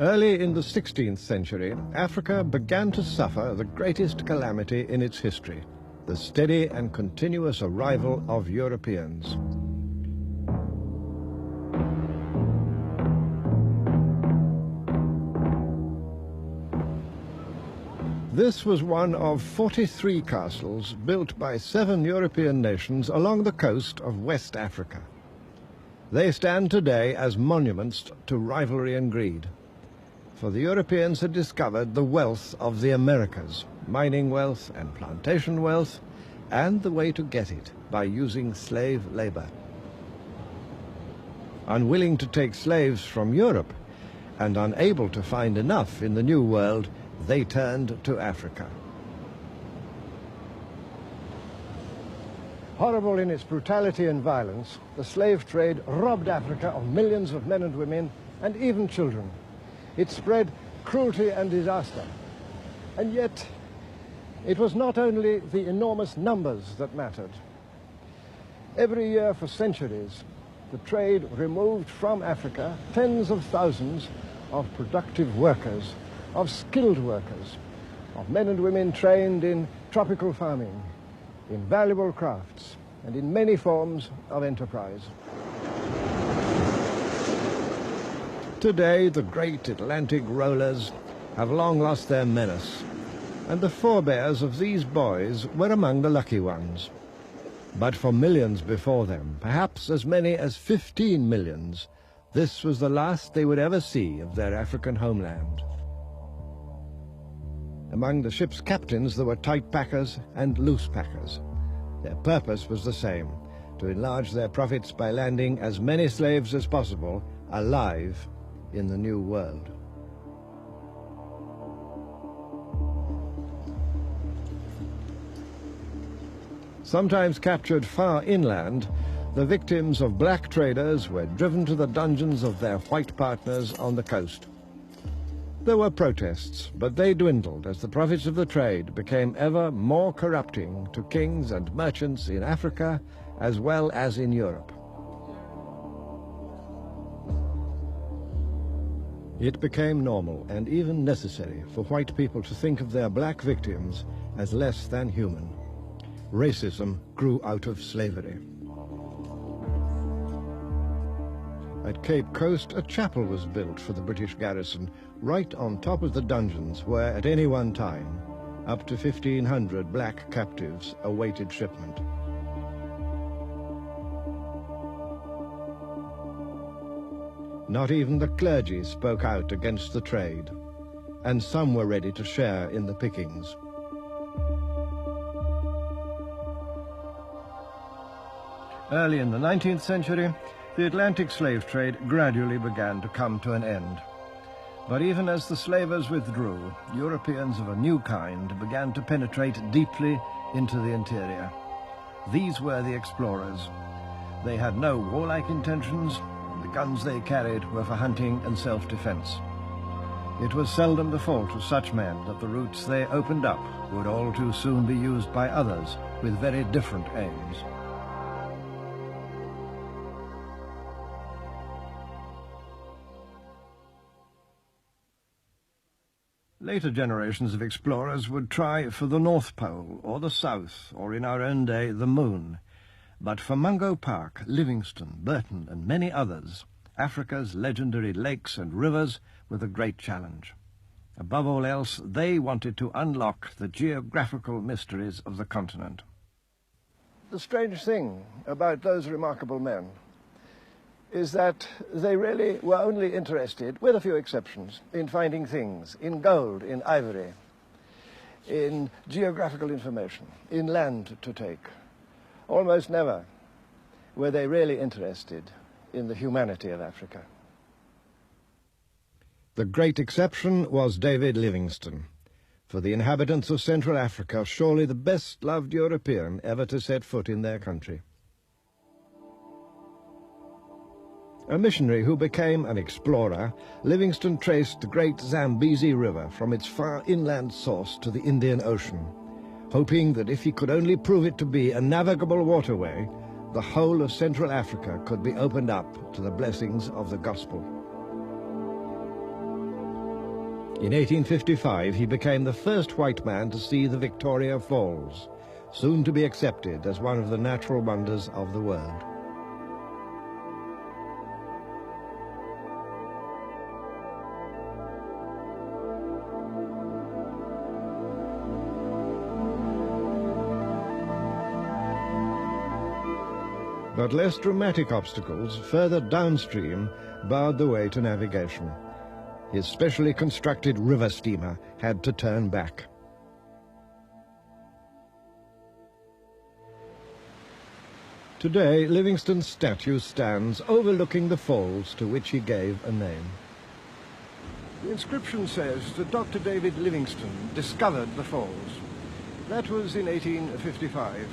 Early in the 16th century, Africa began to suffer the greatest calamity in its history, the steady and continuous arrival of Europeans. This was one of 43 castles built by 7 European nations along the coast of West Africa. They stand today as monuments to rivalry and greed. For the Europeans had discovered the wealth of the Americas, mining wealth and plantation wealth, and the way to get it by using slave labor. Unwilling to take slaves from Europe and unable to find enough in the New World, they turned to Africa. Horrible in its brutality and violence, the slave trade robbed Africa of millions of men and women, and even children. It spread cruelty and disaster. And yet, it was not only the enormous numbers that mattered. Every year for centuries, the trade removed from Africa tens of thousands of productive workers, of skilled workers, of men and women trained in tropical farming, in valuable crafts, and in many forms of enterprise. Today, the great Atlantic rollers have long lost their menace, and the forebears of these boys were among the lucky ones. But for millions before them, perhaps as many as 15 millions, this was the last they would ever see of their African homeland. Among the ship's captains there were tight packers and loose packers. Their purpose was the same, to enlarge their profits by landing as many slaves as possible alive in the New World. Sometimes captured far inland, the victims of black traders were driven to the dungeons of their white partners on the coast. There were protests, but they dwindled as the profits of the trade became ever more corrupting to kings and merchants in Africa as well as in Europe. It became normal and even necessary for white people to think of their black victims as less than human. Racism grew out of slavery. At Cape Coast, a chapel was built for the British garrison right on top of the dungeons where, at any one time, up to 1,500 black captives awaited shipment. Not even the clergy spoke out against the trade, and some were ready to share in the pickings. Early in the 19th century, the Atlantic slave trade gradually began to come to an end. But even as the slavers withdrew, Europeans of a new kind began to penetrate deeply into the interior. These were the explorers. They had no warlike intentions, and the guns they carried were for hunting and self-defense. It was seldom the fault of such men that the routes they opened up would all too soon be used by others with very different aims. Later generations of explorers would try for the North Pole, or the South, or in our own day, the Moon. But for Mungo Park, Livingstone, Burton, and many others, Africa's legendary lakes and rivers were the great challenge. Above all else, they wanted to unlock the geographical mysteries of the continent. The strange thing about those remarkable men is that they really were only interested, with a few exceptions, in finding things, in gold, in ivory, in geographical information, in land to take. Almost never were they really interested in the humanity of Africa. The great exception was David Livingstone. For the inhabitants of Central Africa, surely the best-loved European ever to set foot in their country. A missionary who became an explorer, Livingstone traced the great Zambezi River from its far inland source to the Indian Ocean, hoping that if he could only prove it to be a navigable waterway, the whole of Central Africa could be opened up to the blessings of the gospel. In 1855, he became the first white man to see the Victoria Falls, soon to be accepted as one of the natural wonders of the world. But less dramatic obstacles further downstream barred the way to navigation. His specially constructed river steamer had to turn back. Today, Livingstone's statue stands overlooking the falls to which he gave a name. The inscription says that Dr. David Livingstone discovered the falls. That was in 1855.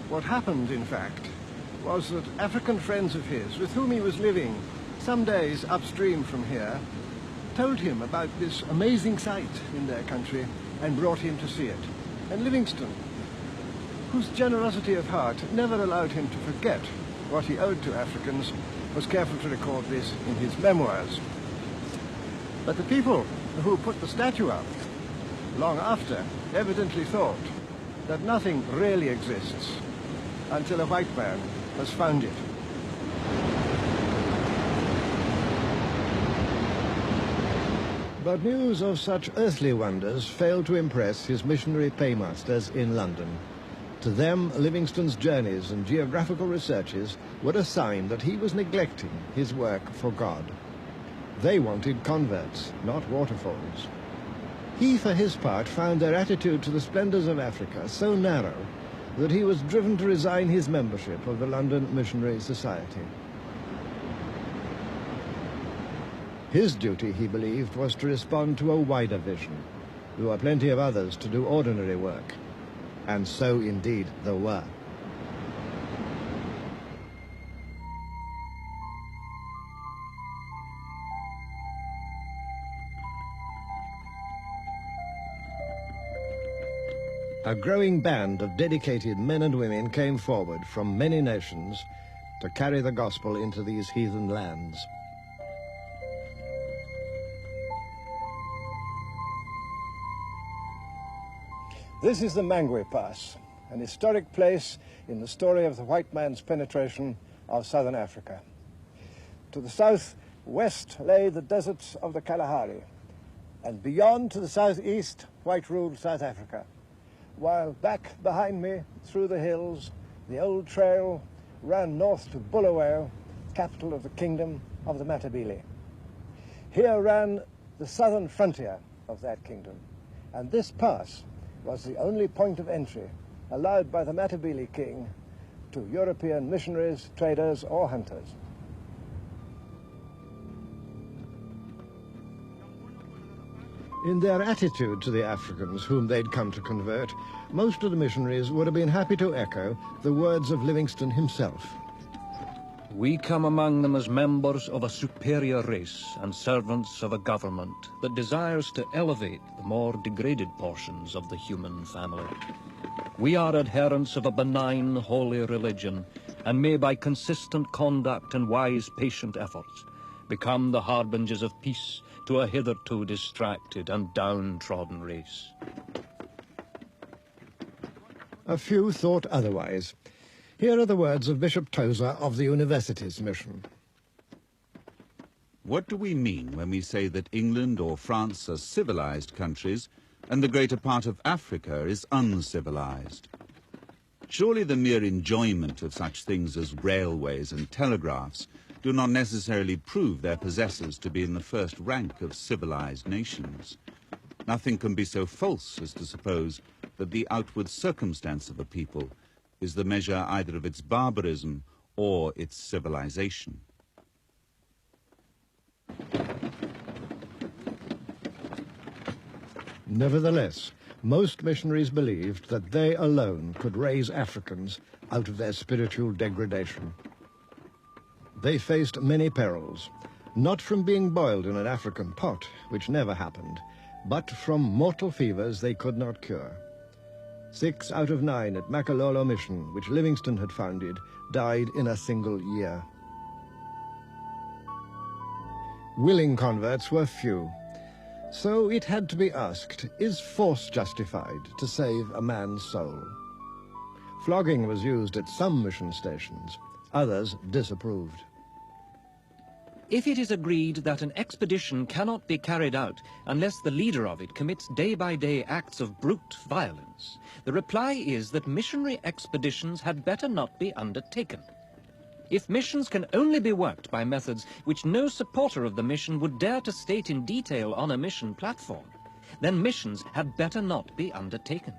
What happened, in fact, was that African friends of his, with whom he was living some days upstream from here, told him about this amazing sight in their country and brought him to see it. And Livingstone, whose generosity of heart never allowed him to forget what he owed to Africans, was careful to record this in his memoirs. But the people who put the statue up long after evidently thought that nothing really exists until a white man has found it. But news of such earthly wonders failed to impress his missionary paymasters in London. To them, Livingstone's journeys and geographical researches were a sign that he was neglecting his work for God. They wanted converts, not waterfalls. He, for his part, found their attitude to the splendors of Africa so narrow that he was driven to resign his membership of the London Missionary Society. His duty, he believed, was to respond to a wider vision. There were plenty of others to do ordinary work, and so indeed there were. A growing band of dedicated men and women came forward from many nations to carry the gospel into these heathen lands. This is the Mangwe Pass, an historic place in the story of the white man's penetration of southern Africa. To the southwest lay the deserts of the Kalahari, and beyond to the southeast, white-ruled South Africa. While back behind me, through the hills, the old trail ran north to Bulawayo, capital of the kingdom of the Matabele. Here ran the southern frontier of that kingdom, and this pass was the only point of entry allowed by the Matabele king to European missionaries, traders, or hunters. In their attitude to the Africans whom they'd come to convert, most of the missionaries would have been happy to echo the words of Livingstone himself. We come among them as members of a superior race and servants of a government that desires to elevate the more degraded portions of the human family. We are adherents of a benign, holy religion, and may by consistent conduct and wise, patient efforts become the harbingers of peace to a hitherto distracted and downtrodden race. A few thought otherwise. Here are the words of Bishop Tozer of the Universities Mission. What do we mean when we say that England or France are civilized countries and the greater part of Africa is uncivilized? Surely the mere enjoyment of such things as railways and telegraphs do not necessarily prove their possessors to be in the first rank of civilized nations. Nothing can be so false as to suppose that the outward circumstance of a people is the measure either of its barbarism or its civilization. Nevertheless, most missionaries believed that they alone could raise Africans out of their spiritual degradation. They faced many perils, not from being boiled in an African pot, which never happened, but from mortal fevers they could not cure. 6 out of 9 at Makalolo Mission, which Livingstone had founded, died in a single year. Willing converts were few. So it had to be asked, is force justified to save a man's soul? Flogging was used at some mission stations, others disapproved. If it is agreed that an expedition cannot be carried out unless the leader of it commits day-by-day acts of brute violence, the reply is that missionary expeditions had better not be undertaken. If missions can only be worked by methods which no supporter of the mission would dare to state in detail on a mission platform, then missions had better not be undertaken.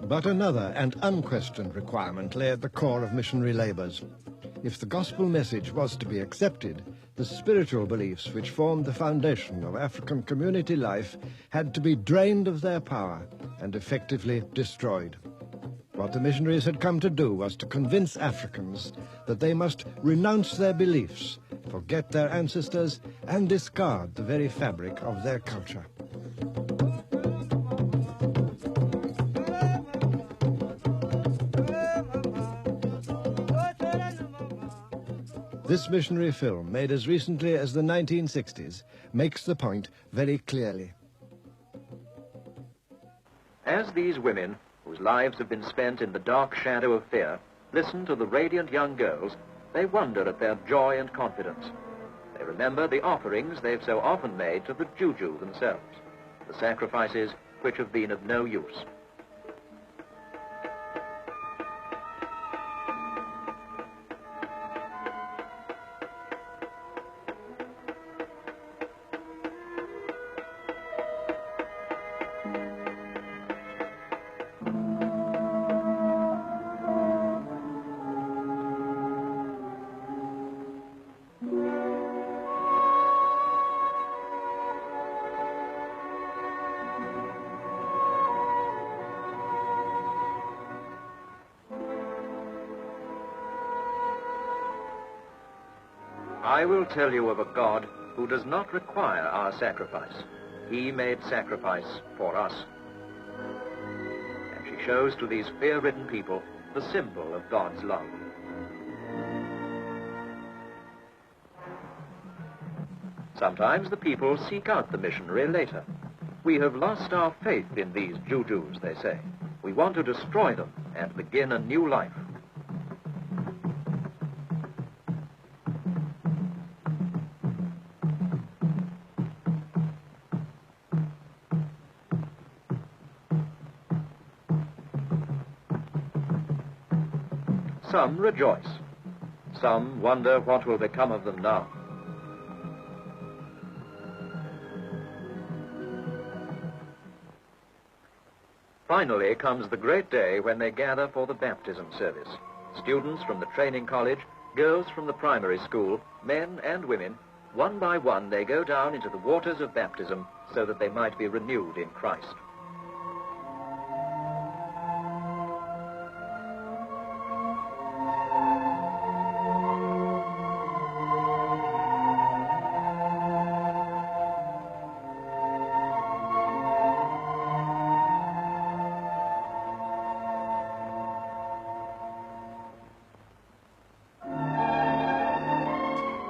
But another and unquestioned requirement lay at the core of missionary labours. If the gospel message was to be accepted, the spiritual beliefs which formed the foundation of African community life had to be drained of their power and effectively destroyed. What the missionaries had come to do was to convince Africans that they must renounce their beliefs, forget their ancestors, and discard the very fabric of their culture. This missionary film, made as recently as the 1960s, makes the point very clearly. As these women, whose lives have been spent in the dark shadow of fear, listen to the radiant young girls, they wonder at their joy and confidence. They remember the offerings they've so often made to the Juju themselves, the sacrifices which have been of no use. I will tell you of a God who does not require our sacrifice. He made sacrifice for us. And she shows to these fear-ridden people the symbol of God's love. Sometimes the people seek out the missionary later. We have lost our faith in these Jujus, they say. We want to destroy them and begin a new life. Some rejoice. Some wonder what will become of them now. Finally comes the great day when they gather for the baptism service. Students from the training college, girls from the primary school, men and women, one by one they go down into the waters of baptism so that they might be renewed in Christ.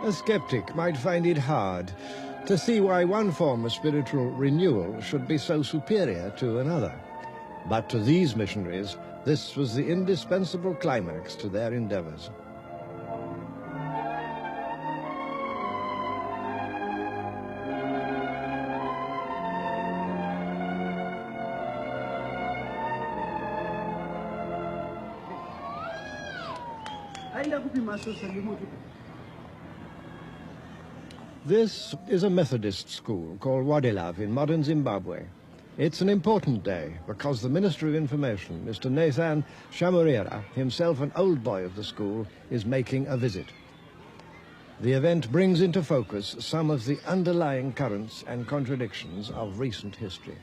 A skeptic might find it hard to see why one form of spiritual renewal should be so superior to another. But to these missionaries, this was the indispensable climax to their endeavors. This is a Methodist school called Wadilav in modern Zimbabwe. It's an important day because the Minister of Information, Mr. Nathan Shamurira, himself an old boy of the school, is making a visit. The event brings into focus some of the underlying currents and contradictions of recent history.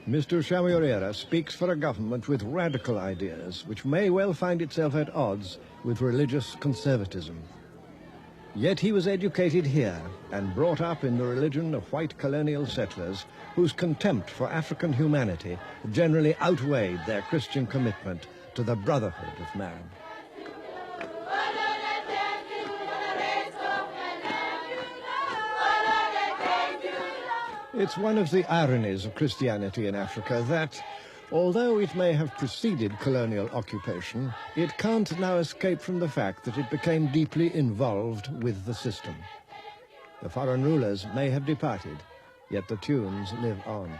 Mr. Chamuirera speaks for a government with radical ideas, which may well find itself at odds with religious conservatism. Yet he was educated here and brought up in the religion of white colonial settlers whose contempt for African humanity generally outweighed their Christian commitment to the brotherhood of man. It's one of the ironies of Christianity in Africa that, although it may have preceded colonial occupation, it can't now escape from the fact that it became deeply involved with the system. The foreign rulers may have departed, yet the tunes live on.